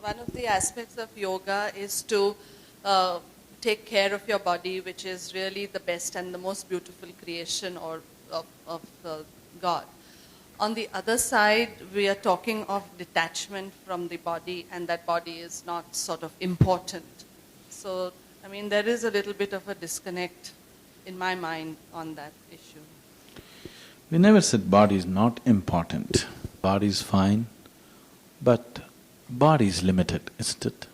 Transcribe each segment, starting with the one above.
one of the aspects of yoga is to take care of your body, which is really the best and the most beautiful creation of God. On the other side, we are talking of detachment from the body, and that body is not sort of important. So, I mean, there is a little bit of a disconnect in my mind on that issue. We never said body is not important. Body is fine, but body is limited, isn't it?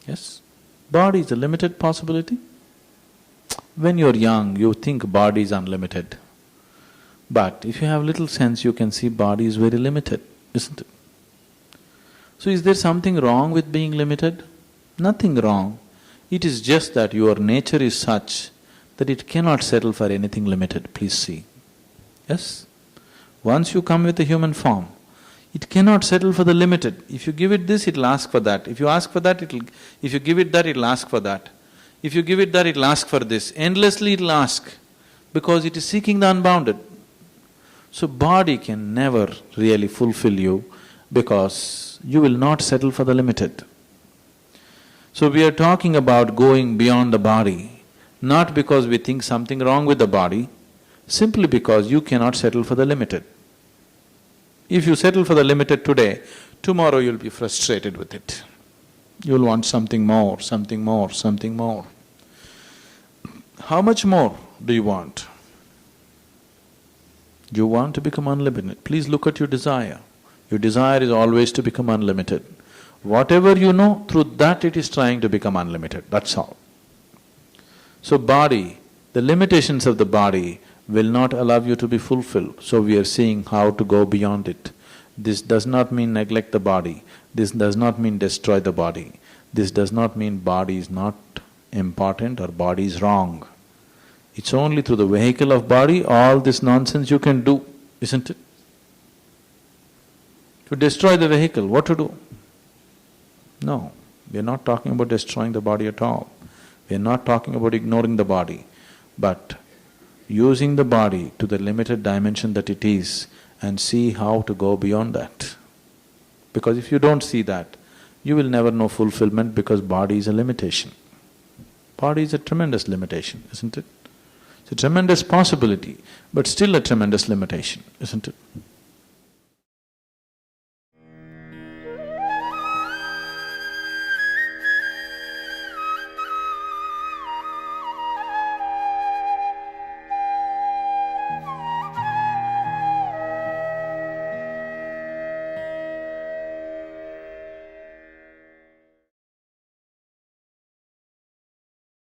Yes? Body is a limited possibility. When you're young, you think body is unlimited. But if you have little sense, you can see body is very limited, isn't it? So is there something wrong with being limited? Nothing wrong. It is just that your nature is such that it cannot settle for anything limited, please see. Yes? Once you come with a human form, it cannot settle for the limited. If you give it this, it'll ask for that. If you ask for that, if you give it that, it'll ask for that. If you give it that, it'll ask for this. Endlessly it'll ask, because it is seeking the unbounded. So body can never really fulfill you, because you will not settle for the limited. So we are talking about going beyond the body, not because we think something wrong with the body, simply because you cannot settle for the limited. If you settle for the limited today, tomorrow you'll be frustrated with it. You'll want something more, something more, something more. How much more do you want? You want to become unlimited. Please look at your desire. Your desire is always to become unlimited. Whatever you know, through that it is trying to become unlimited, that's all. So body, the limitations of the body will not allow you to be fulfilled, so we are seeing how to go beyond it. This does not mean neglect the body, this does not mean destroy the body, this does not mean body is not important or body is wrong. It's only through the vehicle of body all this nonsense you can do, isn't it? To destroy the vehicle, what to do? No, we are not talking about destroying the body at all. We are not talking about ignoring the body, but using the body to the limited dimension that it is and see how to go beyond that. Because if you don't see that, you will never know fulfillment, because body is a limitation. Body is a tremendous limitation, isn't it? It's a tremendous possibility, but still a tremendous limitation, isn't it?